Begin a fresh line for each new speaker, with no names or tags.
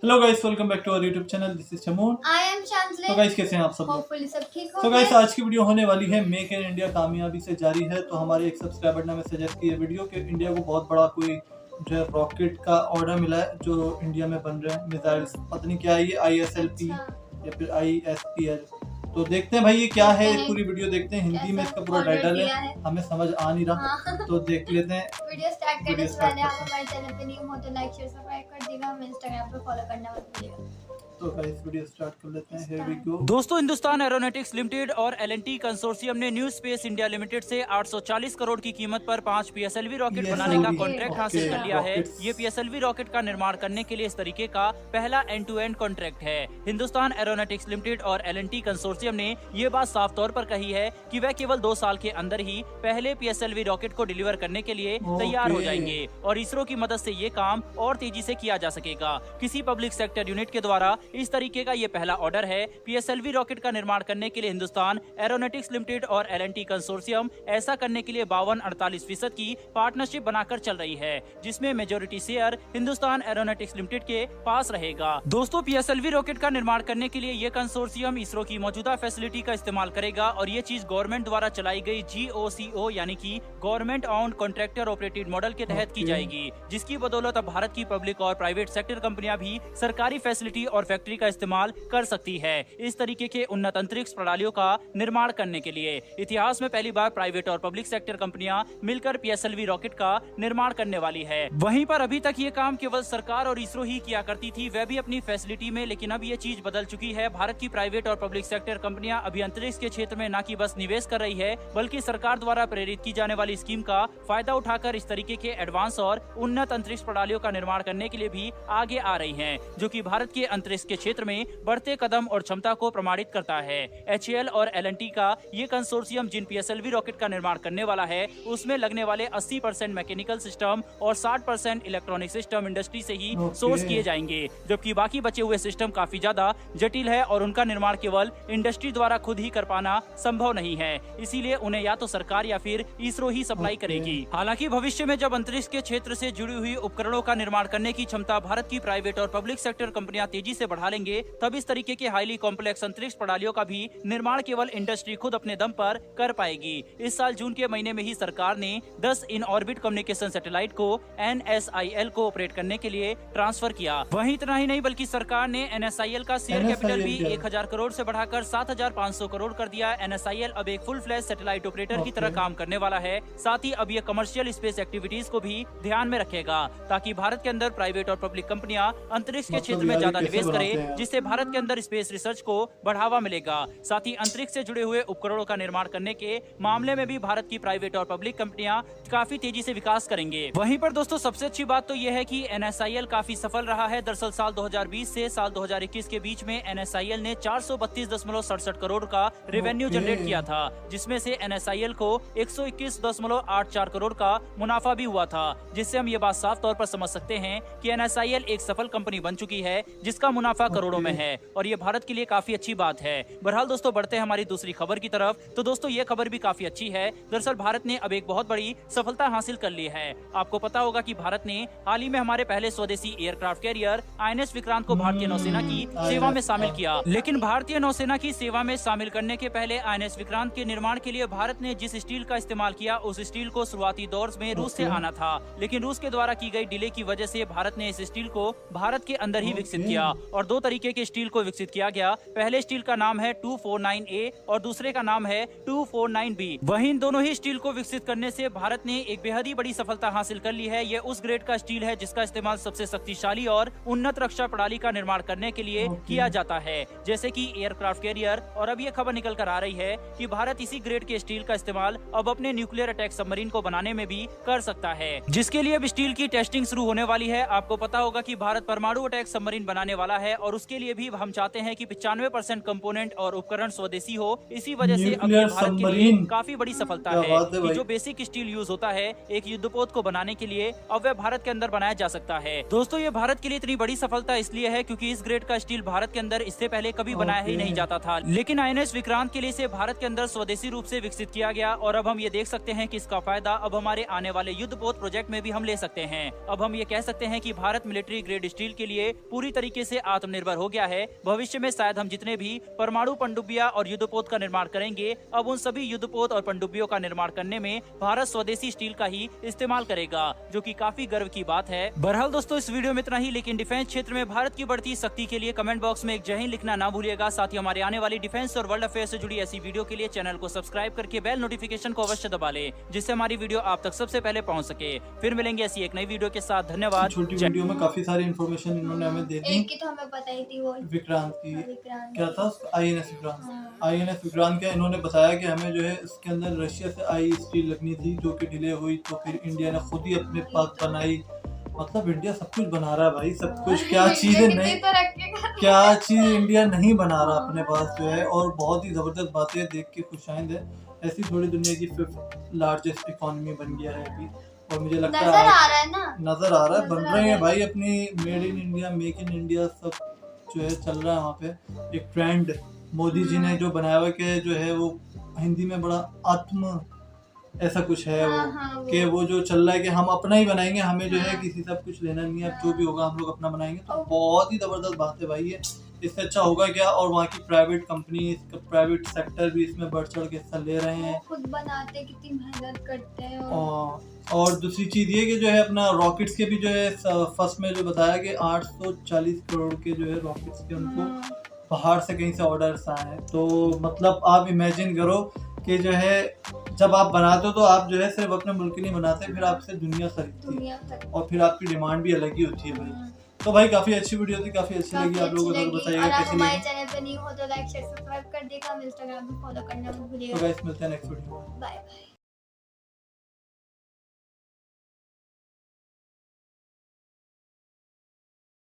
Hello guys, welcome back to our YouTube channel. This is Chamun.
I am Shantale.
तो guys, कैसे हैं आप सब लोग?
होपफुली सब ठीक हो।
तो गाइस, आज की वीडियो होने वाली है मेक इन इंडिया कामयाबी से जारी है। तो हमारे एक सब्सक्राइबर ने हमें सजेस्ट की है वीडियो कि इंडिया को बहुत बड़ा कोई जो है रॉकेट का ऑर्डर मिला है जो इंडिया में बन रहे हैं मिसाइल्स, पता नहीं क्या है ये, ISLP या फिर ISPL। तो देखते हैं भाई ये क्या है, पूरी वीडियो देखते हैं। हिंदी में इसका पूरा टाइटल है, हमें समझ आ नहीं रहा। तो देख लेते हैं।
वीडियो स्टार्ट करने से पहले आप हमारे चैनल पे न्यू हो तो लाइक शेयर सब्सक्राइब कर देगा। हमें इंस्टाग्राम पे फॉलो करना मत भूलिएगा।
तो गाइस वीडियो स्टार्ट कर लेते हैं। Here we go.
दोस्तों, हिंदुस्तान एरोनॉटिक्स लिमिटेड और L&T कंसोर्शियम ने न्यू स्पेस इंडिया लिमिटेड से 840 करोड़ की कीमत पर 5 PSLV रॉकेट बनाने का कॉन्ट्रैक्ट हासिल कर लिया है। ये PSLV रॉकेट का निर्माण करने के लिए इस तरीके का पहला एंड टू एंड कॉन्ट्रैक्ट है। हिंदुस्तान एरोनॉटिक्स लिमिटेड और L&T कंसोर्शियम ने ये बात साफ तौर पर कही है कि वह केवल 2 साल के अंदर ही पहले PSLV रॉकेट को डिलीवर करने के लिए तैयार हो जाएंगे और इसरो की मदद से ये काम और तेजी से किया जा सकेगा। किसी पब्लिक सेक्टर यूनिट के द्वारा इस तरीके का ये पहला ऑर्डर है। PSLV रॉकेट का निर्माण करने के लिए हिंदुस्तान एरोनॉटिक्स लिमिटेड और L&T कंसोर्शियम ऐसा करने के लिए 52-48% की पार्टनरशिप बनाकर चल रही है, जिसमें majority share Hindustan aeronautics limited के पास रहेगा। दोस्तों, PSLV रॉकेट का निर्माण करने के लिए ये कंसोर्शियम इसरो की मौजूदा फैसिलिटी का इस्तेमाल करेगा और ये चीज गवर्नमेंट द्वारा चलाई गई GOCO यानी कि government owned contractor operated model के तहत की जाएगी, जिसकी बदौलत अब भारत की पब्लिक और प्राइवेट सेक्टर कंपनियां भी सरकारी फैसिलिटी और फैक्ट्री का इस्तेमाल कर सकती है इस तरीके के उन्नत अंतरिक्ष प्रणालियों का निर्माण करने के लिए। इतिहास में पहली बार प्राइवेट और पब्लिक सेक्टर कंपनियां मिलकर PSLV रॉकेट का निर्माण करने वाली है। वहीं पर अभी तक ये काम केवल सरकार और इसरो ही किया करती थी, वह भी अपनी फैसिलिटी में, लेकिन अब ये चीज बदल चुकी है। भारत की प्राइवेट और पब्लिक सेक्टर कंपनियां अभी अंतरिक्ष के क्षेत्र में न कि बस निवेश कर रही है, बल्कि सरकार द्वारा प्रेरित की जाने वाली स्कीम का फायदा उठाकर इस तरीके के एडवांस और उन्नत अंतरिक्ष प्रणालियों का निर्माण करने के लिए भी आगे आ रही है, जो कि भारत के अंतरिक्ष के क्षेत्र में बढ़ते कदम और क्षमता को प्रमाणित करता है। HAL और L&T का ये कंसोर्शियम जिन PSLV रॉकेट का निर्माण करने वाला है, उसमें लगने वाले 80% मैकेनिकल सिस्टम और 60% इलेक्ट्रॉनिक सिस्टम इंडस्ट्री से ही सोर्स किए जाएंगे, जबकि बाकी बचे हुए सिस्टम काफी ज्यादा जटिल है और उनका निर्माण केवल इंडस्ट्री द्वारा खुद ही कर पाना संभव नहीं है। इसीलिए उन्हें या तो सरकार या फिर इसरो ही सप्लाई करेगी। हालांकि भविष्य में जब अंतरिक्ष के क्षेत्र से जुड़ी हुई उपकरणों का निर्माण करने की क्षमता भारत की प्राइवेट और पब्लिक सेक्टर कंपनियां तेजी से बढ़ा लेंगे, तब इस तरीके के हाईली कॉम्प्लेक्स अंतरिक्ष प्रणालियों का भी निर्माण केवल इंडस्ट्री खुद अपने दम पर कर पाएगी। इस साल जून के महीने में ही सरकार ने 10 इन ऑर्बिट कम्युनिकेशन सैटेलाइट को NSIL को ऑपरेट करने के लिए ट्रांसफर किया। वहीं इतना ही नहीं, बल्कि सरकार ने NSIL का शेयर कैपिटल भी 1000 करोड़ से बढ़ाकर 7500 करोड़ कर दिया। NSIL अब एक फुल फ्लैश सैटेलाइट ऑपरेटर की तरह काम करने वाला है। साथ ही अब ये कमर्शियल स्पेस एक्टिविटीज को भी ध्यान में रखेगा, ताकि भारत के अंदर प्राइवेट और पब्लिक कंपनियां अंतरिक्ष के क्षेत्र में ज्यादा निवेश करें, जिससे भारत के अंदर स्पेस रिसर्च को बढ़ावा मिलेगा। साथ ही अंतरिक्ष से जुड़े हुए उपकरणों का निर्माण करने के मामले में भी भारत की प्राइवेट और पब्लिक कंपनियां काफी तेजी से विकास करेंगे। वहीं पर दोस्तों, सबसे अच्छी बात तो यह है कि NSIL काफी सफल रहा है। दरअसल साल 2020 से साल 2021 के बीच में NSIL ने 432.67 करोड़ का रेवेन्यू जनरेट किया था, जिसमें से NSIL को 121.84 करोड़ का मुनाफा भी हुआ था, जिससे हम ये बात साफ तौर पर समझ सकते हैं कि NSIL एक सफल कंपनी बन चुकी है, जिसका मुनाफा करोड़ों में है और ये भारत के लिए काफी अच्छी बात है। बहरहाल दोस्तों, बढ़ते हैं हमारी दूसरी खबर की तरफ। तो दोस्तों, ये खबर भी काफी अच्छी है। दरअसल भारत ने अब एक बहुत बड़ी सफलता हासिल कर ली है। आपको पता होगा कि भारत ने हाल ही में हमारे पहले स्वदेशी एयरक्राफ्ट कैरियर INS विक्रांत को भारतीय नौसेना की सेवा में शामिल किया। लेकिन भारतीय नौसेना की सेवा में शामिल करने के पहले INS विक्रांत के निर्माण के लिए भारत ने जिस स्टील का इस्तेमाल किया, उस स्टील को शुरुआती दौर में रूस से आना था, लेकिन रूस के द्वारा की गई डिले की वजह से भारत ने इस स्टील को भारत के अंदर ही विकसित किया और 2 तरीके के स्टील को विकसित किया गया। पहले स्टील का नाम है 249A और दूसरे का नाम है 249B। वहीं इन दोनों ही स्टील को विकसित करने से भारत ने एक बेहद ही बड़ी सफलता हासिल कर ली है। ये उस ग्रेड का स्टील है जिसका इस्तेमाल सबसे शक्तिशाली और उन्नत रक्षा प्रणाली का निर्माण करने के लिए किया जाता है, जैसे कि एयरक्राफ्ट कैरियर। और अब ये खबर निकल कर आ रही है कि भारत इसी ग्रेड के स्टील का इस्तेमाल अब अपने न्यूक्लियर अटैक सबमरीन को बनाने में भी कर सकता है, जिसके लिए अब स्टील की टेस्टिंग शुरू होने वाली है। आपको पता होगा कि भारत परमाणु अटैक सबमरीन बनाने वाला है है और उसके लिए भी हम चाहते हैं कि 95% कंपोनेंट और उपकरण स्वदेशी हो। इसी वजह से अब ये भारत के लिए काफी बड़ी सफलता है कि जो बेसिक स्टील यूज होता है एक युद्धपोत को बनाने के लिए, अब वह भारत के अंदर बनाया जा सकता है। दोस्तों, ये भारत के लिए इतनी बड़ी सफलता इसलिए है क्योंकि इस ग्रेड का स्टील भारत के अंदर इससे पहले कभी बनाया ही नहीं जाता था, लेकिन INS विक्रांत के लिए इसे भारत के अंदर स्वदेशी रूप से विकसित किया गया और अब हम ये देख सकते हैं कि इसका फायदा अब हमारे आने वाले युद्धपोत प्रोजेक्ट में भी हम ले सकते हैं। अब हम ये कह सकते हैं कि भारत मिलिट्री ग्रेड स्टील के लिए पूरी तरीके से आत्मनिर्भर हो गया है। भविष्य में शायद हम जितने भी परमाणु पनडुब्बियां और युद्धपोत का निर्माण करेंगे, अब उन सभी युद्धपोत और पनडुब्बियों का निर्माण करने में भारत स्वदेशी स्टील का ही इस्तेमाल करेगा, जो कि काफी गर्व की बात है। बहरहाल दोस्तों, इस वीडियो में इतना ही, लेकिन डिफेंस क्षेत्र में भारत की बढ़ती शक्ति के लिए कमेंट बॉक्स में एक जय हिंद लिखना ना भूलिएगा। साथ ही हमारे आने वाली डिफेंस और वर्ल्ड अफेयर से जुड़ी ऐसी वीडियो के लिए चैनल को सब्सक्राइब करके बेल नोटिफिकेशन को अवश्य दबा ले, जिससे हमारी वीडियो आप तक सबसे पहले पहुंच सके। फिर मिलेंगे ऐसी एक नई वीडियो के साथ। धन्यवाद।
छोटी वीडियो में काफी सारी इन्फॉर्मेशन इन्होंने हमें दे दी।
एक की तो हमें पता ही थी, वो
विक्रांत की
विक्रांत
क्या था, INS विक्रांत।
हाँ।
INS विक्रांत का इन्होंने बताया कि हमें जो है इसके अंदर रशिया से आई स्टील लगनी थी, जो कि डिले हुई, तो फिर इंडिया ने खुद ही अपने पास बनाई। मतलब इंडिया सब कुछ बना रहा है भाई, सब कुछ। क्या चीजें नहीं, क्या चीज इंडिया नहीं बना रहा अपने पास जो है। और बहुत ही जबरदस्त बातें देख के खुशाइंद है। ऐसी थोड़ी दुनिया की 5th लार्जेस्ट इकोनॉमी बन गया है अभी, और मुझे लगता है
नजर आ रहा है ना,
नजर आ रहा है, बन रहे हैं भाई अपनी made in India, make in India, सब जो है चल रहा है वहाँ पे। एक ट्रेंड मोदी जी ने जो बनाया हुआ कि जो है वो हिंदी में बड़ा आत्म ऐसा कुछ है वो, कि वो जो चल रहा है कि हम अपना ही बनाएंगे, हमें जो है किसी से कुछ लेना नहीं है, अब जो भी होगा हम लोग अपना बनाएंगे। तो बहुत ही जबरदस्त बात है भाई ये, इससे अच्छा होगा क्या। और वहाँ की प्राइवेट कंपनी, प्राइवेट सेक्टर भी इसमें बढ़ चढ़ के हिस्सा ले रहे हैं,
खुद बनाते, कितनी मेहनत करते हैं।
और दूसरी चीज ये कि जो है अपना रॉकेट्स के भी जो है फर्स्ट में जो बताया कि 840 करोड़ के जो है रॉकेट्स के उनको बाहर से कहीं से ऑर्डर्स आए हैं। तो मतलब आप इमेजिन करो कि जो है जब आप बनाते हो तो आप जो है सिर्फ अपने मुल्क के लिए बनाते, फिर आपसे दुनिया खरीदती है और फिर आपकी डिमांड भी अलग ही होती है भाई। तो भाई काफी अच्छी वीडियो थी, काफी अच्छी लगी। आप लोगों को बताइएगा कैसी लगी।
हमारे चैनल पे न्यू हो तो लाइक शेयर सब्सक्राइब कर देगा, इंस्टाग्राम पे फॉलो करना मत भूलिएगा।
तो गाइस मिलते हैं नेक्स्ट वीडियो में।
Bye bye.